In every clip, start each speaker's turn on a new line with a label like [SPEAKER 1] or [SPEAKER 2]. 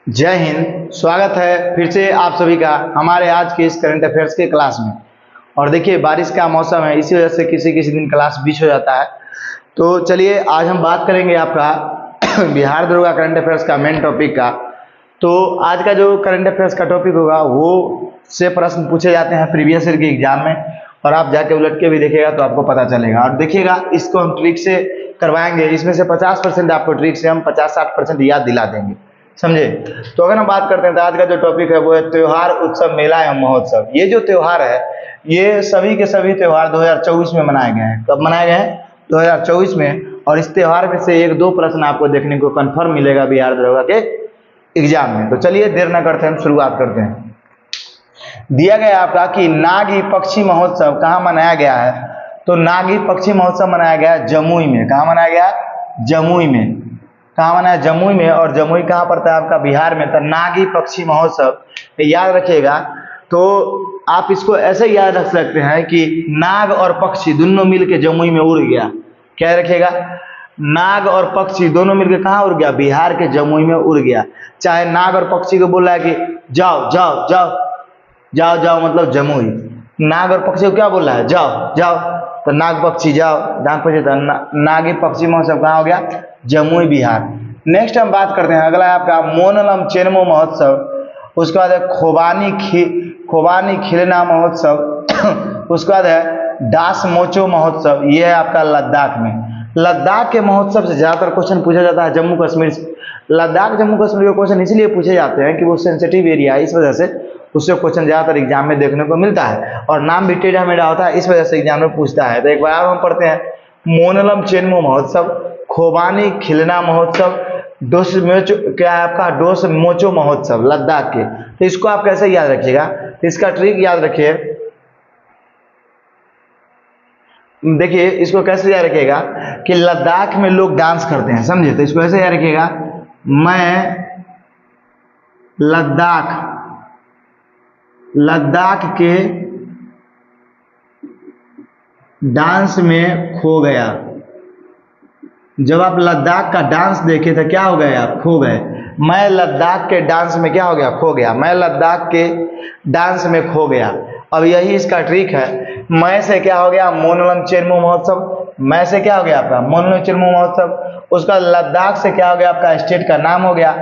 [SPEAKER 1] जय हिंद। स्वागत है फिर से आप सभी का हमारे आज के इस करंट अफेयर्स के क्लास में। और देखिए बारिश का मौसम है, इसी वजह से किसी किसी दिन क्लास बीच हो जाता है। तो चलिए आज हम बात करेंगे आपका बिहार दरोगा करंट अफेयर्स का मेन टॉपिक का। तो आज का जो करंट अफेयर्स का टॉपिक होगा वो से प्रश्न पूछे जाते हैं प्रीवियस ईयर के एग्जाम में, और आप जाके उलट के भी देखिएगा तो आपको पता चलेगा। और देखिएगा इसको हम ट्रिक से करवाएंगे, इसमें से 50% आपको ट्रिक से हम 50-60% याद दिला देंगे, समझे। तो अगर हम बात करते हैं तो आज का जो टॉपिक है वो है त्योहार, उत्सव, मेला एवं महोत्सव। ये जो त्योहार है ये सभी के सभी त्योहार 2024 में मनाए गए हैं। कब मनाए गए हैं? 2024 में। और इस त्योहार में से 1-2 प्रश्न आपको देखने को कंफर्म मिलेगा बिहार दरोगा के एग्जाम में। तो चलिए देर न करते हम शुरुआत करते हैं। दिया गया आपका कि नागी पक्षी महोत्सव कहाँ मनाया गया है। तो नागी पक्षी महोत्सव मनाया गया है जमुई में। कहाँ मनाया गया? जमुई में। कहाँ मनाया? जमुई में। और जमुई कहाँ पड़ता है आपका? बिहार में। तो नागी पक्षी महोत्सव याद रखिएगा। तो आप इसको ऐसे याद रख सकते हैं कि नाग और पक्षी दोनों मिलके जमुई में उड़ गया। क्या रखिएगा? नाग और पक्षी दोनों मिलकर कहाँ उड़ गया? बिहार के जमुई में उड़ गया। चाहे नाग और पक्षी को बोला है कि जाओ जाओ जाओ जाओ जाओ, मतलब जमुई। नाग और पक्षी को क्या बोल रहा है? जाओ जाओ। तो नाग पक्षी जाओ, नाग पक्षी तो नागी पक्षी महोत्सव कहाँ हो गया? जमुई, बिहार। नेक्स्ट हम बात करते हैं, अगला है आपका मोनलम चेनमो महोत्सव। उसके बाद है खोबानी खिलना महोत्सव। उसके बाद है डास मोचो महोत्सव, ये है आपका लद्दाख में। लद्दाख के महोत्सव से ज़्यादातर क्वेश्चन पूछा जाता है जम्मू कश्मीर से। लद्दाख जम्मू कश्मीर के क्वेश्चन इसलिए पूछे जाते हैं कि वो सेंसिटिव एरिया है, इस वजह से उससे क्वेश्चन ज़्यादातर एग्जाम में देखने को मिलता है। और नाम भी टेढ़ा मेढ़ा होता है, इस वजह से एग्जाम में पूछता है। तो एक बार हम पढ़ते हैं, मोनलम चेनमो महोत्सव, खोबानी खिलना महोत्सव, डोस मोचो, क्या है आपका? डोस मोचो महोत्सव लद्दाख के। तो इसको आप कैसे याद रखिएगा? इसका ट्रिक याद रखिए। देखिए इसको कैसे याद रखिएगा कि लद्दाख में लोग डांस करते हैं, समझे। तो इसको ऐसे याद रखिएगा, मैं लद्दाख के डांस में खो गया। जब आप लद्दाख का डांस देखे तो क्या हो गए? आप खो गए। मैं लद्दाख के डांस में क्या हो गया? खो गया। मैं लद्दाख के डांस में खो गया। अब यही इसका ट्रिक है। मैं से क्या हो गया? मोनलम चेनमो महोत्सव। मैं से क्या हो गया आपका? मोनलम चेनमो महोत्सव। उसका लद्दाख से क्या हो गया? आपका स्टेट का नाम हो गया।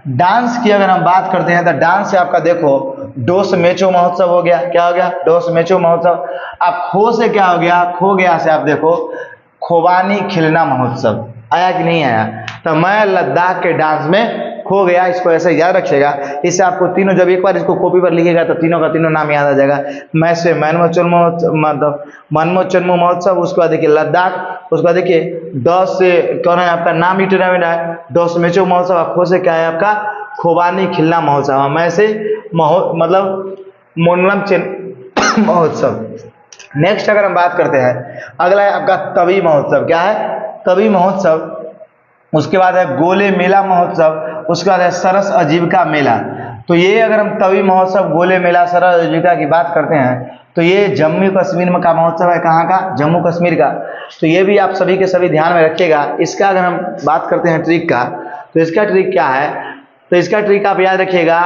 [SPEAKER 1] डांस की अगर हम बात करते हैं तो डांस से आपका देखो डोस मेचो महोत्सव हो गया। क्या हो गया? डोस मेचो महोत्सव। आप खो से क्या हो गया? खो गया से आप देखो खोबानी खिलना महोत्सव। आया कि नहीं आया? तो मैं लद्दाख के डांस में खो गया। इसको ऐसे याद रखिएगा। इससे आपको तीनों, जब एक बार इसको कॉपी पर लिखिएगा तो तीनों का तीनों नाम याद आ जाएगा। मैं से मनमोचन्मो महोत्सव, उसके बाद देखिए लद्दाख, उसके बाद देखिए डॉस से कौन है आपका? नाम ही टेढ़ा मेढ़ा है, डॉस मेचो महोत्सव। खो से क्या है आपका? खोबानी खिलना महोत्सव। मैं से मतलब मोनलम चेन महोत्सव। नेक्स्ट अगर हम बात करते हैं, अगला है आपका तवी महोत्सव। क्या है? तवी महोत्सव। उसके बाद है गोले मेला महोत्सव। उसके बाद है सरस आजीविका मेला। तो ये अगर हम तवी महोत्सव, गोले मेला, सरस आजीविका की बात करते हैं तो ये जम्मू कश्मीर में का महोत्सव है। कहाँ का? जम्मू कश्मीर का। तो ये भी आप सभी के सभी ध्यान में रखिएगा। इसका अगर हम बात करते हैं ट्रिक का, तो इसका ट्रिक क्या है? तो इसका ट्रिक आप याद रखिएगा,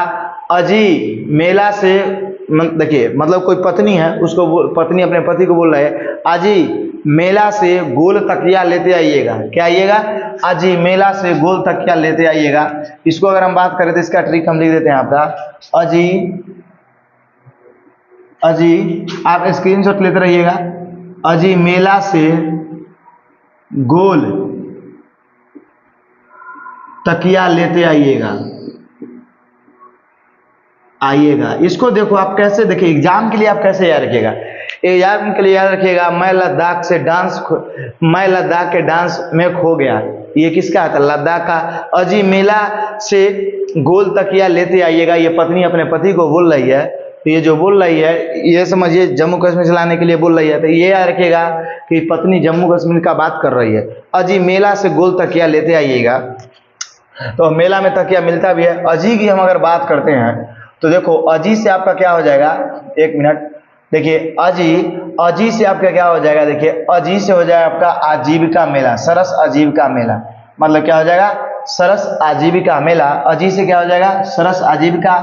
[SPEAKER 1] अजी मेला से, देखिए मतलब कोई पत्नी है, उसको पत्नी अपने पति को बोल रहा है, अजी मेला से गोल तकिया लेते आइएगा। क्या आइएगा? अजी मेला से गोल तकिया लेते आइएगा। इसको अगर हम बात करें तो इसका ट्रिक हम लिख देते हैं आपका, अजी आप स्क्रीनशॉट लेते रहिएगा, अजी मेला से गोल तकिया लेते आइएगा। इसको देखो आप कैसे, देखिए एग्जाम के लिए आप कैसे याद रखिएगा। एग्जाम के लिए याद रखिएगा, मैं लद्दाख के डांस में खो गया। ये किसका था? लद्दाख का। अजी मेला से गोल तकिया लेते आइएगा, ये पत्नी अपने पति को बोल रही है। तो ये जो बोल रही है ये समझिए जम्मू कश्मीर से लाने के लिए बोल रही है। तो ये याद रखिएगा कि पत्नी जम्मू कश्मीर का बात कर रही है। अजी मेला से गोल तकिया लेते आइएगा। तो मेला में तकिया मिलता भी है। अजी की हम अगर बात करते हैं तो देखो अजी से आपका क्या हो जाएगा? एक मिनट, देखिए अजी से आपका क्या हो जाएगा? देखिए अजी से हो जाएगा आपका आजीविका मेला, सरस आजीविका मेला। मतलब क्या हो जाएगा? सरस आजीविका मेला, अजी से क्या हो जाएगा सरस आजीविका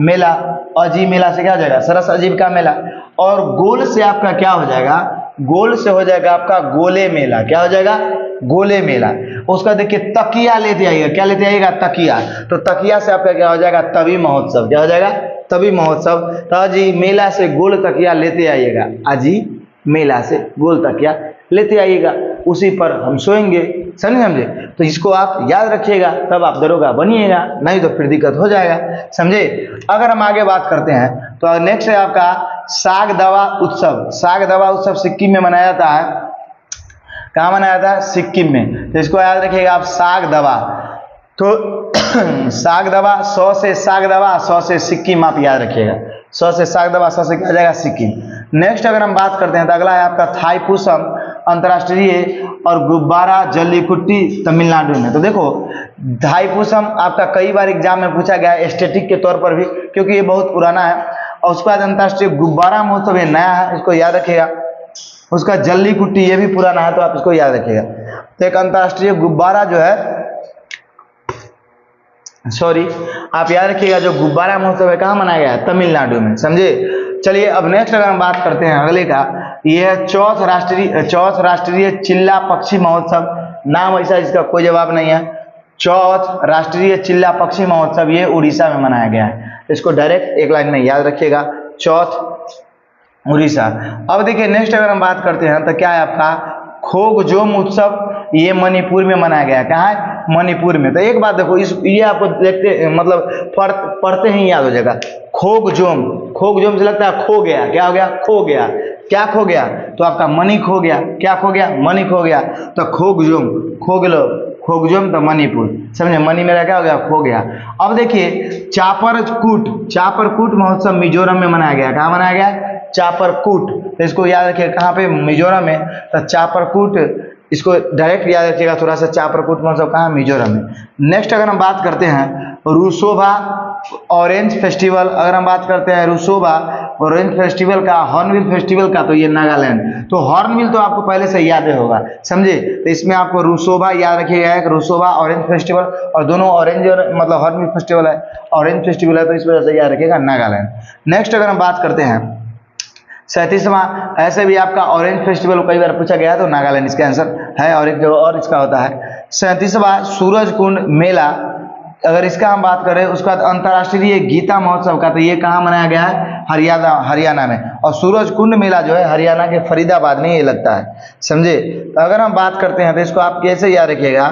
[SPEAKER 1] मेला, अजी मेला से क्या हो जाएगा सरस आजीविका मेला। और गोल से आपका क्या हो जाएगा, गोल से हो जाएगा आपका गोले मेला, क्या हो जाएगा गोले मेला। उसका देखिए तकिया लेते आइएगा, क्या लेते आइएगा तकिया, तो तकिया से आपका क्या हो जाएगा तवी महोत्सव, क्या हो जाएगा तवी महोत्सव। तो अजी मेला से गोल तकिया लेते आइएगा, अजी मेला से गोल तकिया लेते आइएगा, उसी पर हम सोएंगे, समझे। तो इसको आप याद रखिएगा, तब आप दरोगा बनिएगा, नहीं तो फिर दिक्कत हो जाएगा, समझे। अगर हम आगे बात करते हैं तो नेक्स्ट है आपका साग दवा उत्सव। साग दवा उत्सव सिक्किम में मनाया जाता है, कहाँ मनाया जाता है सिक्किम में। तो इसको याद रखिएगा आप साग दवा, तो साग दवा 100 से साग दवा 100 से सिक्किम, आप याद रखिएगा 100 से साग दवा 100 से क्या जाएगा सिक्किम। नेक्स्ट अगर हम बात करते हैं तो अगला है आपका थाईपुसम अंतर्राष्ट्रीय और गुब्बारा जल्लीकुट्टी तमिलनाडु में। तो देखो थाईपुसम आपका कई बार एग्जाम में पूछा गया है स्टैटिक के तौर पर भी, क्योंकि ये बहुत पुराना है। और उसके बाद अंतर्राष्ट्रीय गुब्बारा महोत्सव ये नया है, इसको याद रखिएगा। उसका जल्लीकुट्टी ये भी पुराना है, तो आप इसको याद रखिएगा। तो एक अंतर्राष्ट्रीय गुब्बारा जो है, सॉरी आप याद रखिएगा, जो गुब्बारा महोत्सव है कहाँ मनाया गया है तमिलनाडु में, समझे। चलिए अब नेक्स्ट अगर हम बात करते हैं अगले का, ये है चौथ राष्ट्रीय चिल्ला पक्षी महोत्सव। नाम ऐसा इसका कोई जवाब नहीं है। चौथ राष्ट्रीय चिल्ला पक्षी महोत्सव ये उड़ीसा में मनाया गया है, इसको डायरेक्ट एक लाइन में याद रखिएगा, चौथ उड़ीसा। अब देखिए नेक्स्ट अगर हम बात करते हैं तो क्या है आपका खोगजोम उत्सव, ये मणिपुर में मनाया गया है। कहाँ है मणिपुर में। तो एक बात देखो, इस ये आपको देखते मतलब पढ़ते ही याद हो जाएगा। खोगजोम, खोगजोम से लगता है खो गया, क्या हो गया खो गया, क्या खो गया तो आपका मणि खो गया, क्या खो गया मणि खो गया। तो खोगजोम खोगलो खोगजोम तो मणिपुर, समझे, मणि मेरा क्या हो गया खो गया। अब देखिए चापरकूट महोत्सव मिजोरम में मनाया गया। कहाँ मनाया गया चापरकूट, तो इसको याद रखिए कहाँ पे मिजोरम में। तो चापरकूट इसको डायरेक्ट याद रखिएगा थोड़ा सा, चापरकूट महोत्सव कहाँ मिजोरम में। नेक्स्ट अगर हम बात करते हैं रूसोबा ऑरेंज फेस्टिवल, अगर हम बात करते हैं रूसोबा ऑरेंज फेस्टिवल का, हॉर्नबिल फेस्टिवल का, तो ये नागालैंड। तो हॉर्नबिल तो आपको पहले से याद होगा, समझे। तो इसमें आपको रूसोबा याद रखिएगा, एक रूसोबा ऑरेंज फेस्टिवल, और दोनों ऑरेंज और मतलब हॉर्नबिल फेस्टिवल है, ऑरेंज फेस्टिवल है, तो इस वजह से याद रखिएगा नागालैंड। नेक्स्ट अगर हम बात करते हैं 37वां, ऐसे भी आपका ऑरेंज फेस्टिवल कई बार पूछा गया, तो नागालैंड इसका आंसर है, और एक जगह और इसका होता है 37वां सूरज कुंड मेला। अगर इसका हम बात करें उसके बाद अंतर्राष्ट्रीय गीता महोत्सव का, तो ये कहाँ मनाया गया है हरियाणा में। और सूरज कुंड मेला जो है हरियाणा के फरीदाबाद में ये लगता है, समझे। तो अगर हम बात करते हैं तो इसको आप कैसे याद रखिएगा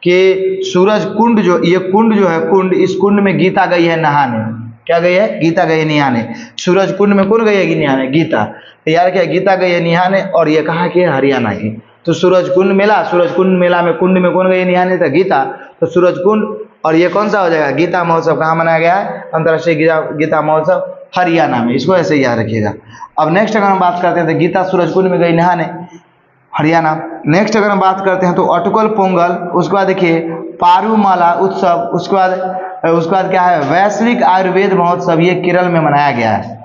[SPEAKER 1] कि सूरज कुंड जो ये कुंड जो है कुंड, इस कुंड में गीता गई है नहाने, क्या गई है गीता गई है नहाने। सूरज कुंड में कौन गई है नहाने गीता, तो यार क्या गीता गई है नहाने, और ये कहाँ की है हरियाणा की। तो सूरज कुंड मेला में कुंड में कौन गई है नहाने, तो गीता, तो सूरज कुंड, और ये कौन सा हो जाएगा गीता महोत्सव कहाँ मनाया गया है अंतर्राष्ट्रीय गीता महोत्सव हरियाणा में, इसको ऐसे याद रखिएगा। अब नेक्स्ट अगर हम बात करते हैं तो गीता सूरज कुंड में गई नहाने हरियाणा। नेक्स्ट अगर हम बात करते हैं तो अटकल पोंगल, उसके बाद देखिए पारूमाला उत्सव, उसके बाद क्या है वैश्विक आयुर्वेद महोत्सव, ये केरल में मनाया गया है।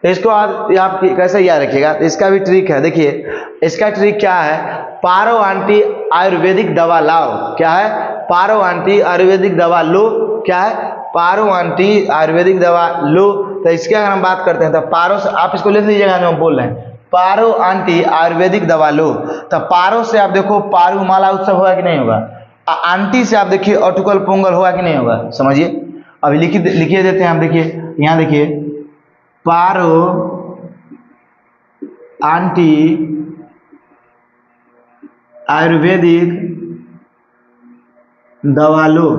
[SPEAKER 1] तो इसको आप कैसे याद रखिएगा, तो इसका भी ट्रिक है, देखिए इसका ट्रिक क्या है, पारो आंटी आयुर्वेदिक दवा लाओ, क्या है पारो आंटी आयुर्वेदिक दवा लो, क्या है पारो आंटी आयुर्वेदिक दवा लो। तो इसकी अगर हम बात करते हैं तो पारो से आप इसको लिख लीजिएगा जो हम बोल रहे हैं, पारो आंटी आयुर्वेदिक दवा लो। तो पारो से आप देखो पारूमाला उत्सव होगा कि नहीं होगा, आंटी से आप देखिए अटकल पोंगल होगा कि नहीं होगा, समझिए। अभी लिखिए देते हैं हम, देखिए यहाँ देखिए पारो आंटी आयुर्वेदिक दवा लो।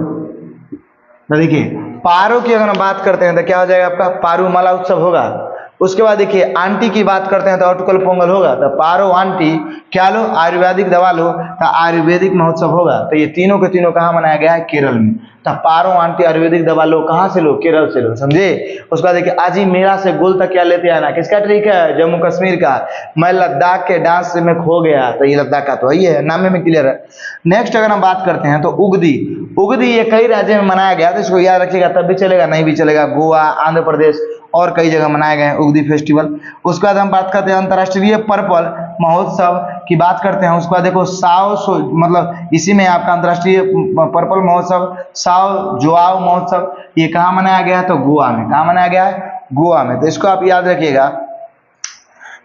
[SPEAKER 1] तो देखिए पारो की अगर हम बात करते हैं तो क्या हो जाएगा आपका पारूमाला उत्सव होगा। उसके बाद देखिए आंटी की बात करते हैं तो अटकल पोंगल होगा। तो पारो आंटी क्या लो आयुर्वेदिक दवा लो, तो आयुर्वेदिक महोत्सव होगा। तो ये तीनों के तीनों कहाँ मनाया गया है केरल में। तो पारो आंटी आयुर्वेदिक दवा लो कहाँ से लो केरल से लो, समझे। उसके बाद देखिए आज ही मेला से गोल तक क्या लेते आना, किसका ट्रिक है जम्मू कश्मीर का। मैं लद्दाख के डांस में खो गया, तो ये लद्दाख का तो ही है, नाम में क्लियर है। नेक्स्ट अगर हम बात करते हैं तो उगदी ये कई राज्य में मनाया गया, तो इसको याद रखिएगा तब भी चलेगा नहीं भी चलेगा। गोवा, आंध्र प्रदेश और कई जगह मनाए गए हैं उगदी फेस्टिवल। उसके बाद हम बात करते हैं अंतर्राष्ट्रीय पर्पल महोत्सव की बात करते हैं। उसके बाद देखो मतलब इसी में आपका अंतर्राष्ट्रीय पर्पल महोत्सव साओ जोआओ महोत्सव ये कहाँ मनाया गया है? तो गोवा में। कहाँ मनाया गया है? गोवा में। तो इसको आप याद रखिएगा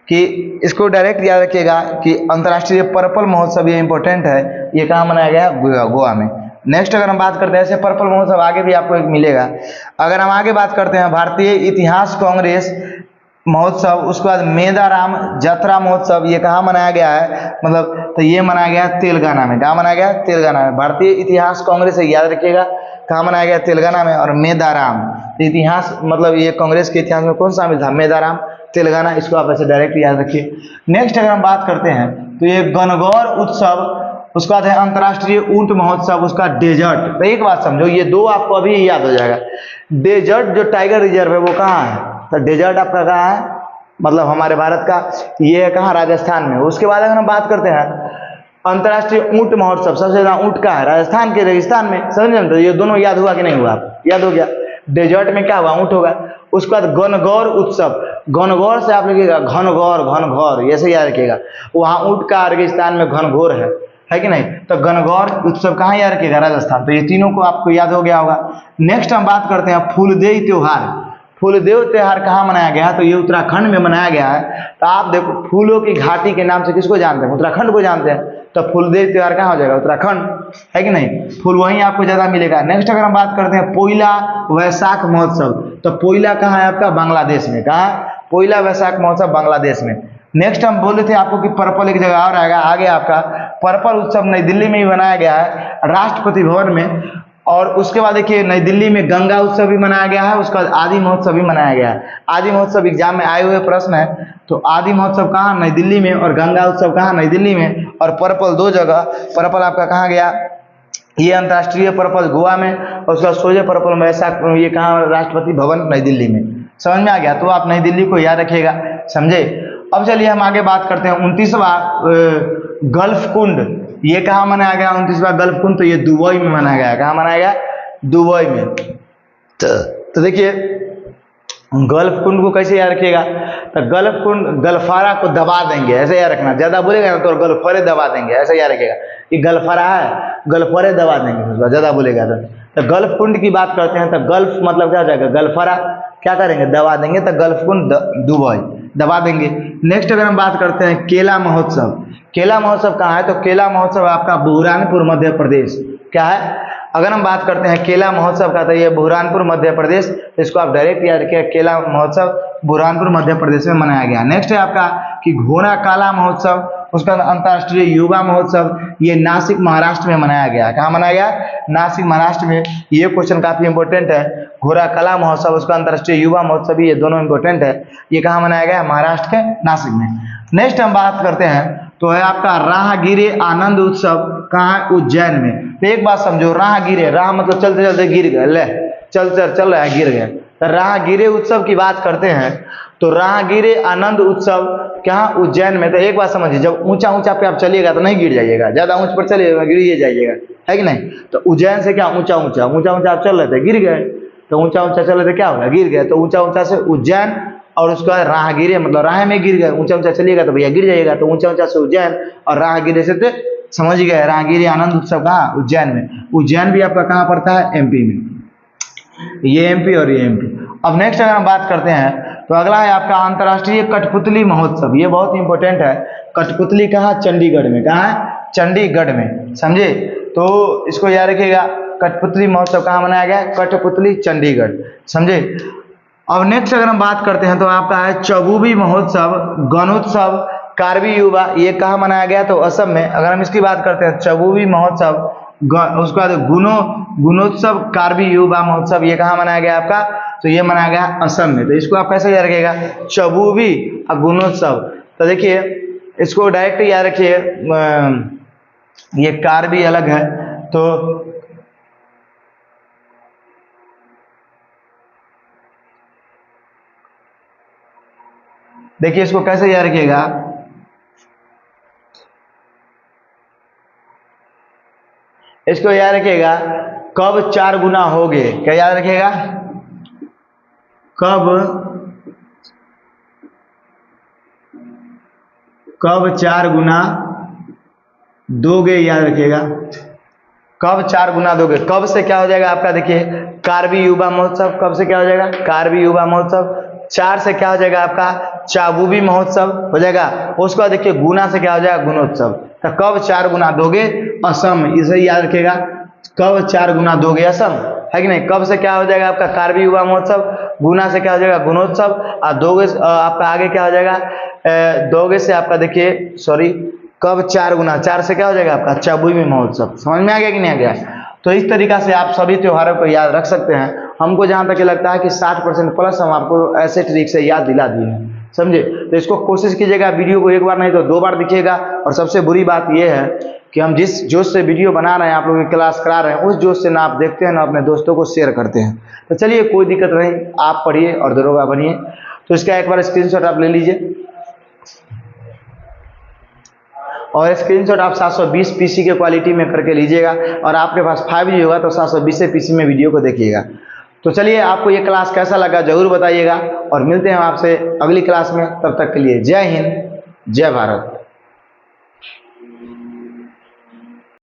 [SPEAKER 1] कि इसको डायरेक्ट याद रखिएगा कि अंतर्राष्ट्रीय पर्पल महोत्सव ये इंपॉर्टेंट है, ये कहाँ मनाया गया है? गोवा में। नेक्स्ट अगर हम बात करते हैं ऐसे पर्पल महोत्सव आगे भी आपको एक मिलेगा। अगर हम आगे बात करते हैं भारतीय इतिहास कांग्रेस महोत्सव, उसके बाद मेदाराम जतरा महोत्सव ये कहाँ मनाया गया है? मतलब तो ये मनाया गया तेलंगाना में। कहाँ मनाया गया? तेलंगाना में। भारतीय इतिहास कांग्रेस है, याद रखिएगा कहाँ मनाया गया? तेलंगाना में। और मेदाराम इतिहास मतलब ये कांग्रेस के इतिहास में कौन शामिल था? मेदाराम, तेलंगाना। इसको आप ऐसे डायरेक्ट याद रखिए। नेक्स्ट अगर हम बात करते हैं तो ये गणगौर उत्सव, उसका बाद है अंतर्राष्ट्रीय ऊंट महोत्सव, उसका डेजर्ट। तो एक बात समझो, ये दो आपको अभी याद हो जाएगा। डेजर्ट जो टाइगर रिजर्व है वो कहाँ है? तो डेजर्ट आपका कहाँ है? मतलब हमारे भारत का ये है कहाँ? राजस्थान में। उसके बाद अगर हम बात करते हैं अंतर्राष्ट्रीय ऊंट महोत्सव, सबसे ज्यादा ऊंट का है राजस्थान के रेगिस्तान में। समझे? तो ये दोनों याद हुआ कि नहीं हुआ? याद हो गया। डेजर्ट में क्या हुआ? ऊंट होगा। उसके बाद गणगौर उत्सव, गणगौर से आप लिखिएगा घनघोर, घनघोर ऐसे याद रखिएगा। वहाँ ऊंट का रेगिस्तान में घनघोर है कि नहीं? तो गणगौर उत्सव कहाँ याद रखिएगा? राजस्थान। तो ये तीनों को आपको याद हो गया होगा। नेक्स्ट हम बात करते हैं फूलदेई त्योहार। फूलदेव त्योहार कहाँ मनाया गया है? तो ये उत्तराखंड में मनाया गया है। तो आप देखो फूलों की घाटी के नाम से किसको जानते हैं? उत्तराखंड को जानते हैं। तो फूलदेव त्योहार कहाँ हो जाएगा? उत्तराखंड, है कि नहीं? फूल वहीं आपको ज्यादा मिलेगा। नेक्स्ट अगर हम बात करते हैं पोइला वैशाख महोत्सव, तो पोइला कहाँ है आपका? बांग्लादेश में। कहाँ? पोइला वैशाख महोत्सव बांग्लादेश में। नेक्स्ट हम बोले थे आपको कि पर्पल एक जगह और आएगा आगे, आपका पर्पल उत्सव नई दिल्ली में भी मनाया गया है राष्ट्रपति भवन में। और उसके बाद देखिए नई दिल्ली में गंगा उत्सव भी मनाया गया है, उसका आदि महोत्सव भी मनाया गया है। आदि महोत्सव एग्जाम में आए हुए प्रश्न है। तो आदि महोत्सव कहाँ? नई दिल्ली में। और गंगा उत्सव कहाँ? नई दिल्ली में। और पर्पल दो जगह, पर्पल आपका कहाँ गया? ये अंतर्राष्ट्रीय पर्पल गोवा में, और उसका सोजे पर्पल वैशाख ये कहाँ? राष्ट्रपति भवन नई दिल्ली में। समझ में आ गया? तो आप नई दिल्ली को याद रखिएगा, समझे? अब चलिए हम आगे बात करते हैं 29वां गल्फ कुंड, ये कहाँ मनाया गया? 29वां गल्फ कुंड तो ये दुबई में मनाया गया। कहाँ मनाया गया? दुबई में। तो देखिए गल्फ कुंड को कैसे याद रखिएगा? तो गल्फ कुंड गल्फारा को दबा देंगे, ऐसे याद रखना। ज्यादा बोलेगा ना तो गल्फरे दबा देंगे, ऐसे याद रखिएगा कि गल्फारा है, गल्फरे दबा देंगे ज्यादा बोलेगा तो गल्फ कुंड की बात करते हैं। तो गल्फ मतलब क्या हो जाएगा? गल्फारा क्या करेंगे? दबा देंगे। तो गल्फ कुंड दुबई दबा देंगे। नेक्स्ट अगर हम बात करते हैं केला महोत्सव, केला महोत्सव कहाँ है? तो केला महोत्सव आपका बुरहानपुर मध्य प्रदेश। क्या है? अगर हम बात करते हैं केला महोत्सव का तो ये बुरहानपुर मध्य प्रदेश, इसको आप डायरेक्ट याद रखिए। केला महोत्सव बुरहानपुर मध्य प्रदेश में मनाया गया। नेक्स्ट है आपका कि घोड़ा काला महोत्सव, उसका अंतर्राष्ट्रीय युवा महोत्सव ये नासिक महाराष्ट्र में मनाया गया। कहाँ मनाया गया? नासिक महाराष्ट्र में। ये क्वेश्चन काफी इंपॉर्टेंट है। घोड़ा कला महोत्सव, उसका अंतर्राष्ट्रीय युवा महोत्सव, ये दोनों इंपॉर्टेंट है। ये कहाँ मनाया गया? महाराष्ट्र के नासिक में। नेक्स्ट हम बात करते हैं तो है आपका राहगिरे आनंद उत्सव, कहाँ है? उज्जैन में। तो एक बात समझो, राहगिरे, राह मतलब चलते चलते गिर गए, ले चल रहा है गिर गए। तो राहगिरे उत्सव की बात करते हैं तो राहगिरे आनंद उत्सव कहाँ? उज्जैन में। तो एक बात समझिए, जब ऊंचा ऊंचा पे आप चलिएगा तो नहीं गिर जाइएगा, ज्यादा ऊंच पर चलिएगा गिर जाइएगा, है कि नहीं? तो उज्जैन से क्या ऊंचा ऊंचा आप चल रहे थे गिर गए, तो ऊंचा ऊंचा चल रहे थे क्या होगा? गिर गए। तो ऊंचा ऊंचा से उज्जैन, और उसका राहगिरे मतलब राह में गिर गए, ऊंचा ऊंचा चलिएगा तो भैया गिर जाइएगा। तो ऊंचा ऊंचा से उज्जैन और राहगिरे से समझ गए। राहगिरी आनंद उत्सव कहाँ? उज्जैन में। उज्जैन भी आपका कहाँ पड़ता है? एमपी में। ये एमपी और ये एमपी। अब नेक्स्ट अगर हम बात करते हैं तो अगला है आपका अंतर्राष्ट्रीय कठपुतली महोत्सव, ये बहुत इंपॉर्टेंट है। कठपुतली कहाँ? चंडीगढ़ में। कहाँ है? चंडीगढ़ में, समझे? तो इसको याद रखिएगा, कठपुतली महोत्सव कहाँ मनाया गया? कठपुतली चंडीगढ़, समझे? अब नेक्स्ट अगर हम बात करते हैं तो आपका है चबूबी महोत्सव गणोत्सव कार्बी युवा, ये कहाँ मनाया गया? तो असम में। अगर हम इसकी बात करते हैं चबूबी महोत्सव, उसके बाद गुणोत्सव कार्बी युवा महोत्सव, ये कहाँ मनाया गया आपका? तो ये मनाया गया असम में। तो इसको आप कैसे याद रखिएगा? चबूबी और गुणोत्सव। तो देखिए इसको डायरेक्ट याद रखिए, ये कार्बी अलग है। तो देखिए इसको कैसे याद रखिएगा, इसको याद रखिएगा कब 4 गुना हो गए, क्या याद रखिएगा? कब कब 4 गुना दोगे, याद रखिएगा, कब 4 गुना दोगे। कब से क्या हो जाएगा आपका, देखिए कारवी युवा महोत्सव, कब से क्या हो जाएगा, कारवी युवा महोत्सव। 4 से क्या हो जाएगा आपका, चाबुबी महोत्सव हो जाएगा। उसके बाद देखिए गुना से क्या हो जाएगा, गुणोत्सव। तो कब 4 गुना दोगे असम, इसे याद रखिएगा, कब 4 गुना दोगे असम, है कि नहीं। कब से क्या हो जाएगा आपका कारवी युवा महोत्सव, गुना से क्या हो जाएगा गुणोत्सव, और दोगे आपका आगे क्या हो जाएगा, दोगे से आपका देखिए सॉरी कब 4 गुना, 4 से क्या हो जाएगा आपका चाबुबी महोत्सव। समझ में आ गया कि नहीं आ गया। तो इस तरीका से आप सभी त्योहारों को याद रख सकते हैं। हमको जहाँ तक लगता है कि 60% प्लस हम आपको ऐसे ट्रिक से याद दिला दिए हैं, समझे। तो इसको कोशिश कीजिएगा, वीडियो को एक बार नहीं तो 2 बार देखिएगा। और सबसे बुरी बात यह है कि हम जिस जोश से वीडियो बना रहे हैं, आप लोगों की क्लास करा रहे हैं, उस जोश से ना आप देखते हैं ना अपने दोस्तों को शेयर करते हैं। तो चलिए कोई दिक्कत नहीं, आप पढ़िए और दरोगा बनिए। तो इसका एक बार स्क्रीनशॉट आप ले लीजिए, और स्क्रीनशॉट आप 720 पीसी के क्वालिटी में करके लीजिएगा। और आपके पास 5G होगा तो 720 पीसी में वीडियो को देखिएगा। तो चलिए, आपको ये क्लास कैसा लगा जरूर बताइएगा, और मिलते हैं आपसे अगली क्लास में। तब तक के लिए जय हिंद, जय भारत।